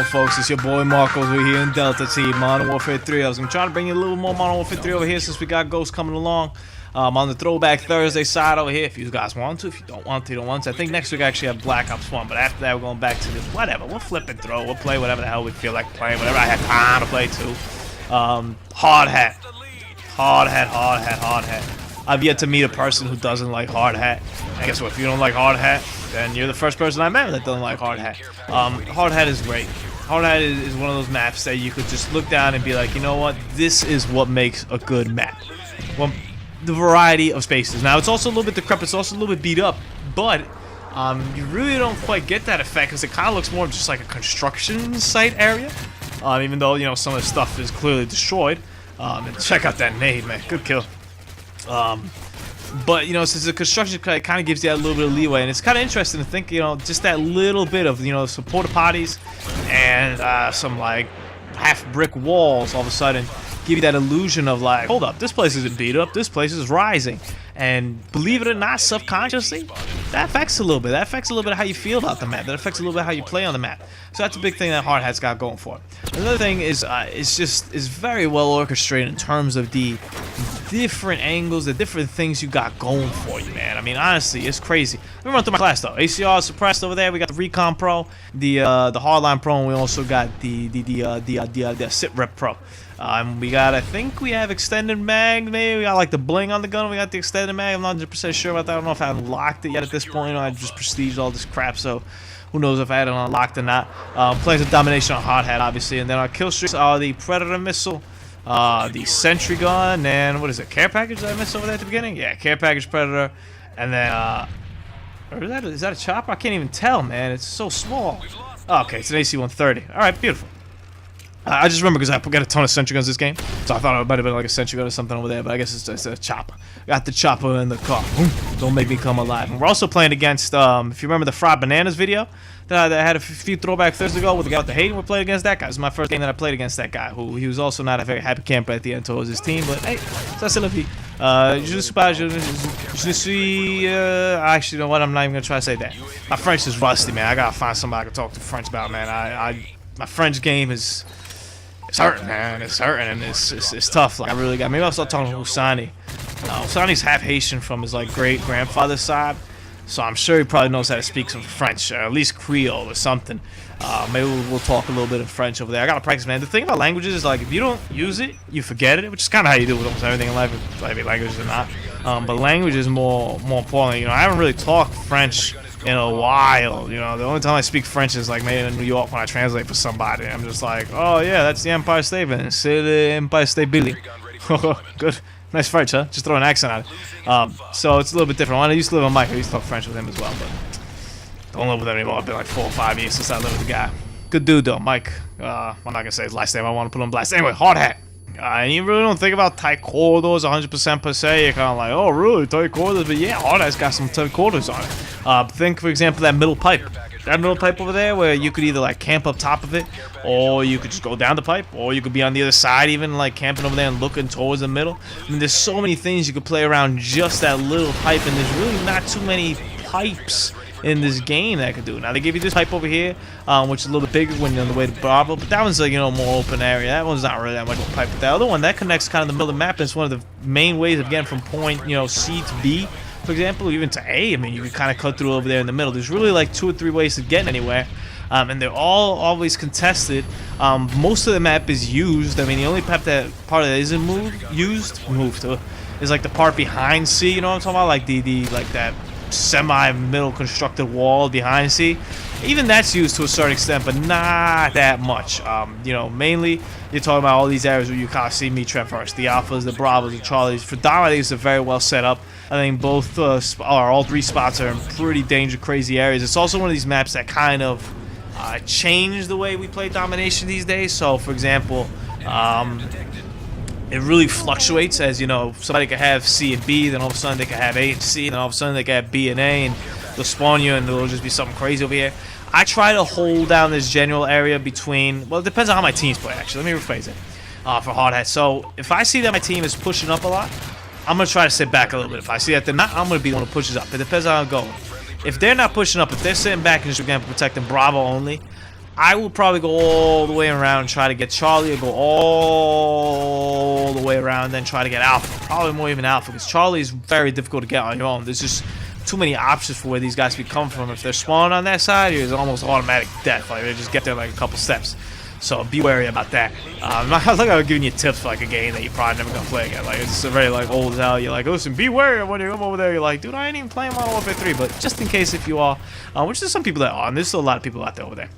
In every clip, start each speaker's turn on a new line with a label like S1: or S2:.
S1: going, folks? It's your boy Marcos. We're here in Delta Team, Modern Warfare 3. I was going to try to bring you a little more Modern Warfare 3 over here since we got Ghost coming along. On the Throwback Thursday side over here, if you guys want to. If you don't want to, you don't want to. I think next week I actually have Black Ops 1, but after that we're going back to this. Whatever, we'll flip and throw. We'll play whatever the hell we feel like playing, whatever I have time to play too. HardHat. HardHat. I've yet to meet a person who doesn't like HardHat. And guess what? If you don't like HardHat, then you're the first person I met that doesn't like HardHat. HardHat is great. HardHat is one of those maps that you could just look down and be like, you know what? This is what makes a good map. Well, the variety of spaces. Now, it's also a little bit decrepit. It's also a little bit beat up. But you really don't quite get that effect because it kind of looks more just like a construction site area. Even though, you know, some of the stuff is clearly destroyed. And check out that nade, man. Good kill. But you know, since the construction kind of gives you that little bit of leeway, and it's kind of interesting to think, you know, just that little bit of, you know, some porta potties and some like half brick walls all of a sudden give you that illusion of like, hold up, this place isn't beat up, this place is rising. And believe it or not, subconsciously, that affects a little bit. That affects a little bit of how you feel about the map. That affects a little bit how you play on the map. So that's a big thing that HardHat's got going for it. Another thing is, it's very well orchestrated in terms of the different angles, the different things you got going for you, man. I mean, honestly, it's crazy. Let me run through my class though. ACR is suppressed over there. We got the Recon Pro, the Hardline Pro, and we also got the Sit Rep Pro. We got, I think we have extended mag, maybe. We got like the bling on the gun. We got the extended mag. I'm not 100% sure about that. I don't know if I unlocked it yet at this point. You know, I just prestiged all this crap, so who knows if I had it unlocked or not. Playing some domination on HardHat, obviously. And then our kill streaks are the Predator missile, the Sentry gun, and what is it? Care package that I missed over there at the beginning? Yeah, care package Predator. And then, or is that a chopper? I can't even tell, man. It's so small. Oh, okay, it's an AC-130. All right, beautiful. I just remember because I got a ton of sentry guns this game, so I thought it might have been like a sentry gun or something over there, but I guess it's just a chopper. Got the chopper in the car. Don't make me come alive. And we're also playing against, if you remember the Fried Bananas video that I had a few Throwback Thursdays ago with the guy with the hate, we're playing against that guy. It was my first game that I played against that guy, who he was also not a very happy camper at the end towards his team, but hey, ça c'est la vie. Je suis, actually, you know what, I'm not even going to try to say that. My French is rusty, man. I got to find somebody I can talk to French about, man. My French game is... It's hurting, man. It's hurting, and it's tough. Like I really got. Maybe I'll start talking to Husani. Husani's half Haitian from his like great grandfather's side, so I'm sure he probably knows how to speak some French, or at least Creole or something. Maybe we'll talk a little bit of French over there. I gotta practice, man. The thing about languages is like if you don't use it, you forget it, which is kind of how you do with almost everything in life, whether languages or not. But language is more important. You know, I haven't really talked French in a while. You know, the only time I speak French is like maybe in New York when I translate for somebody. I'm just like, oh yeah, that's the Empire State Building. C'est the Empire State Building. Good, nice French, huh? Just throw an accent on it. So it's a little bit different. When I used to live with Mike, I used to talk French with him as well, but don't live with him anymore. It's been like 4 or 5 years since I lived with the guy. Good dude though, Mike. I'm not gonna say his last name. I want to put on blast. Anyway, HardHat. And you really don't think about tight corridors 100% per se. You're kind of like, oh, really, tight corridors? But yeah, HardHat's got some tight corridors on it. Think, for example, that middle pipe. That middle pipe over there where you could either, like, camp up top of it, or you could just go down the pipe, or you could be on the other side even, like, camping over there and looking towards the middle. I mean, there's so many things you could play around just that little pipe, and there's really not too many pipes in this game that I could do. Now they give you this pipe over here, which is a little bit bigger when you're on the way to Bravo, but that one's like, you know, more open area. That one's not really that much of a pipe. But the other one, that connects kind of the middle of the map, and it's one of the main ways of getting from point, you know, C to B, for example, even to A. I mean, you can kind of cut through over there in the middle. There's really like 2 or 3 ways to get anywhere. And they're all always contested. Most of the map is used. I mean, the only part that isn't used is like the part behind C. You know what I'm talking about? Like like that semi-middle constructed wall behind C. Even that's used to a certain extent, but not that much. You know, mainly you're talking about all these areas where you kind of see me traverse. The Alphas, the Bravos, the Charlies. For Dom, I think it's a very well set up. I think both, all 3 spots are in pretty crazy areas. It's also one of these maps that kind of change the way we play domination these days. So, for example, it really fluctuates, as you know, somebody could have C and B, then all of a sudden they could have A and C, then all of a sudden they could have B and A, and they'll spawn you and there'll just be something crazy over here. I try to hold down this general area between, well, it depends on how my teams play, actually. Let me rephrase it for HardHat. So if I see that my team is pushing up a lot, I'm going to try to sit back a little bit. If I see that they're not, I'm going to be the one who pushes up. It depends on how I'm going. If they're not pushing up, if they're sitting back and just again protecting Bravo only, I will probably go all the way around and try to get Charlie, or go all the way around and then try to get Alpha. Probably more even Alpha, because Charlie is very difficult to get on your own. There's just too many options for where these guys can come from. If they're spawning on that side, it's almost automatic death. Like, they just get there like a couple steps. So be wary about that. I look like I'm giving you tips for like a game that you're probably never gonna play again. Like, it's already like old as hell. You're like, listen, be wary when you come over there. You're like, dude, I ain't even playing Modern Warfare 3. But just in case if you are, which there's some people that are, and there's still a lot of people out there over there.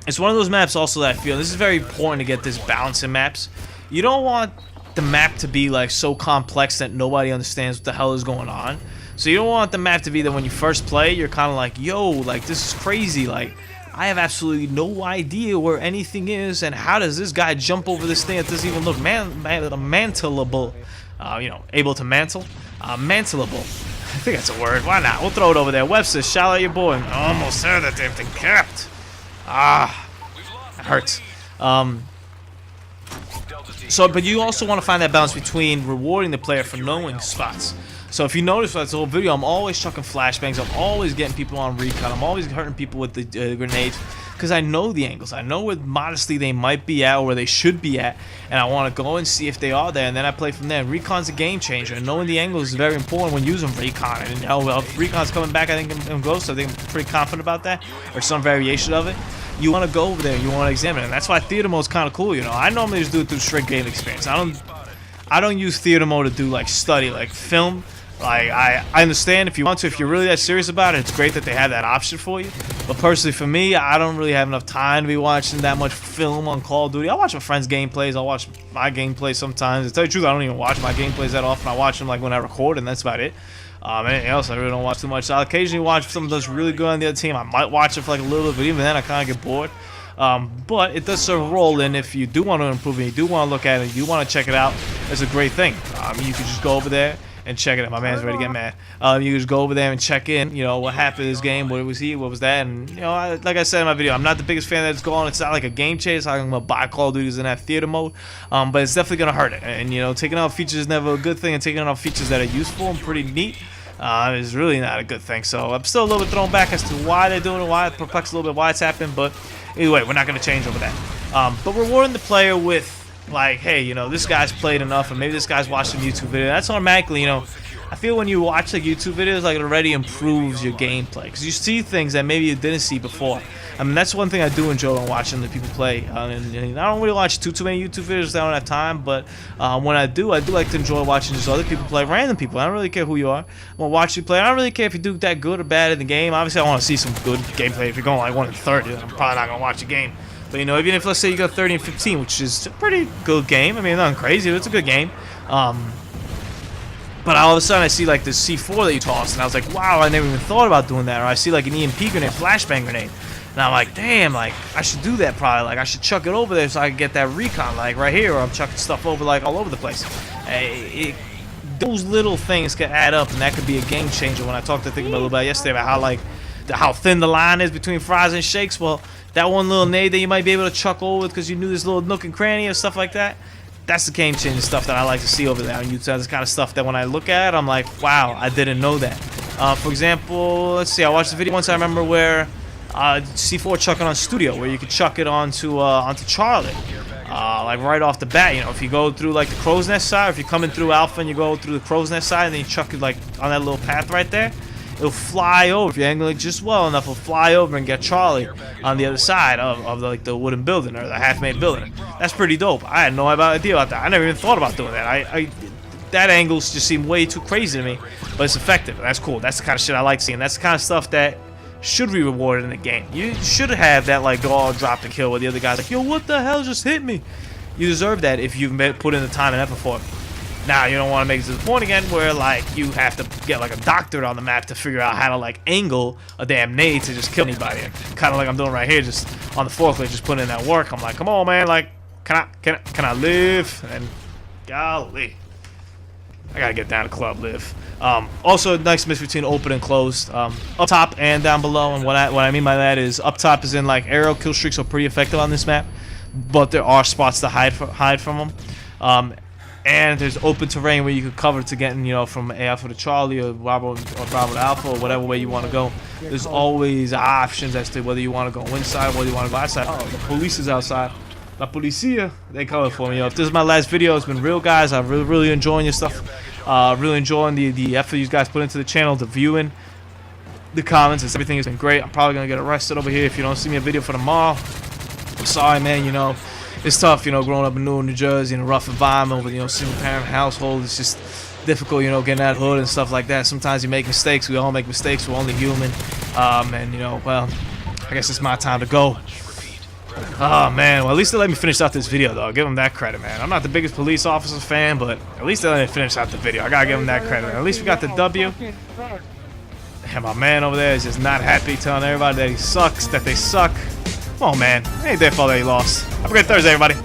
S1: It's one of those maps also that I feel this is very important to get this balance in maps. You don't want the map to be like so complex that nobody understands what the hell is going on. So you don't want the map to be that when you first play, you're kind of like, yo, like this is crazy. Like, I have absolutely no idea where anything is, and how does this guy jump over this thing that doesn't even look mantleable? You know, able to mantle? Mantleable. I think that's a word. Why not? We'll throw it over there. Webster, shout out your boy. I almost had that damn thing capped. Ah, that hurts. But you also want to find that balance between rewarding the player for knowing spots. So if you notice throughout this whole video, I'm always chucking flashbangs. I'm always getting people on recon. I'm always hurting people with the grenades, because I know the angles. I know where modestly they might be at, or where they should be at, and I want to go and see if they are there, and then I play from there. Recon's a game changer, and knowing the angles is very important when using recon. And if recon's coming back, I think in Ghost, I think I'm pretty confident about that, or some variation of it. You want to go over there, you want to examine it, and that's why theater mode is kind of cool. You know, I normally just do it through straight game experience. I don't use theater mode to do like study, like film. Like, I understand if you want to, if you're really that serious about it, it's great that they have that option for you. But personally, for me, I don't really have enough time to be watching that much film on Call of Duty. I watch my friends' gameplays. I'll watch my gameplays sometimes. To tell you the truth, I don't even watch my gameplays that often. I watch them like when I record, and that's about it. Anything else, I really don't watch too much. So I'll occasionally watch something that's really good on the other team. I might watch it for like a little bit, but even then, I kind of get bored. But it does serve a role, and if you do want to improve it, you do want to look at it, you want to check it out, it's a great thing. You can just go over there and check it out. My man's ready to get mad. You just go over there and check in, you know, what happened in this game, what was he, what was that, and, you know, like I said in my video, I'm not the biggest fan that it's going. It's not like a game changer. It's not like I'm going to buy Call of Duty in that theater mode, but it's definitely going to hurt it. And, you know, taking out features is never a good thing, and taking out features that are useful and pretty neat is really not a good thing. So I'm still a little bit thrown back as to why they're doing it, why, perplexed a little bit why it's happening, but anyway, we're not going to change over that. But rewarding the player with, like, hey, you know, this guy's played enough, and maybe this guy's watched some YouTube video. That's automatically, you know, I feel when you watch like YouTube videos, like it already improves your gameplay, because you see things that maybe you didn't see before. I mean, that's one thing I do enjoy when watching the people play. And I don't really watch too many YouTube videos. I don't have time, but when I do like to enjoy watching just other people play, random people. I don't really care who you are. I'm gonna watch you play. I don't really care if you do that good or bad in the game. Obviously, I want to see some good gameplay. If you're going like 1 in 30, I'm probably not gonna watch a game. But you know, even if let's say you got 30 and 15, which is a pretty good game. I mean, nothing crazy, but it's a good game. But all of a sudden I see like this C4 that you tossed, and I was like, wow, I never even thought about doing that. Or I see like an EMP grenade, flashbang grenade, and I'm like, damn, like I should do that probably. Like I should chuck it over there so I can get that recon, like right here, or I'm chucking stuff over like all over the place. Those little things can add up, and that could be a game changer. When I talked to think about a little bit yesterday about how thin the line is between fries and shakes. Well, that one little nade that you might be able to chuck over with because you knew this little nook and cranny or stuff like that. That's the game-changing stuff that I like to see over there on YouTube. That's the kind of stuff that when I look at it, I'm like, wow, I didn't know that. For example, let's see, I watched the video once, I remember, where C4 chucking on Studio, where you could chuck it onto Charlie. Like right off the bat, you know, if you go through like the Crow's Nest side, or if you're coming through Alpha and you go through the Crow's Nest side and then you chuck it like on that little path right there, it'll fly over. If you angle it just well enough, it'll fly over and get Charlie on the other side of like the wooden building or the half-made building. That's pretty dope. I had no idea about that. I never even thought about doing that. That angle just seemed way too crazy to me, but it's effective. That's cool. That's the kind of shit I like seeing. That's the kind of stuff that should be rewarded in the game. You should have that like all drop the kill where the other guy's like, yo, what the hell just hit me? You deserve that if you've put in the time and effort for it. Now, you don't want to make it to the point again where, like, you have to get, like, a doctorate on the map to figure out how to, like, angle a damn nade to just kill anybody. Kind of like I'm doing right here, just on the forklift, just putting in that work. I'm like, come on, man, like, can I live? And, golly. I gotta get down to club live. Also, nice mix between open and closed. Up top and down below, and what I mean by that is, up top is in, like, aerial kill streaks are pretty effective on this map, but there are spots to hide from them. And there's open terrain where you could cover to getting, you know, from Alpha to Charlie or Bravo to Alpha or whatever way you want to go. there's always options as to whether you want to go inside, whether you want to go outside. Oh, the police is outside. La Policia, they coming for me. Yo, if this is my last video, it's been real, guys. I'm really enjoying your stuff. Really enjoying the effort you guys put into the channel, the viewing, the comments, and everything has been great. I'm probably gonna get arrested over here if you don't see me a video for tomorrow. I'm sorry, man. You know, it's tough. You know, growing up in New Jersey in a rough environment with, you know, single parent household. It's just difficult, you know, getting that hood and stuff like that. Sometimes you make mistakes. We all make mistakes. We're only human. And you know, well, I guess it's my time to go. Oh man, well at least they let me finish out this video though. I'll give them that credit, man. I'm not the biggest police officer fan, but at least they let me finish out the video. I gotta give them that credit. At least we got the W. And my man over there is just not happy, telling everybody that he sucks, that they suck. Come on, man. It ain't their fault that he lost. Have a great Thursday, everybody.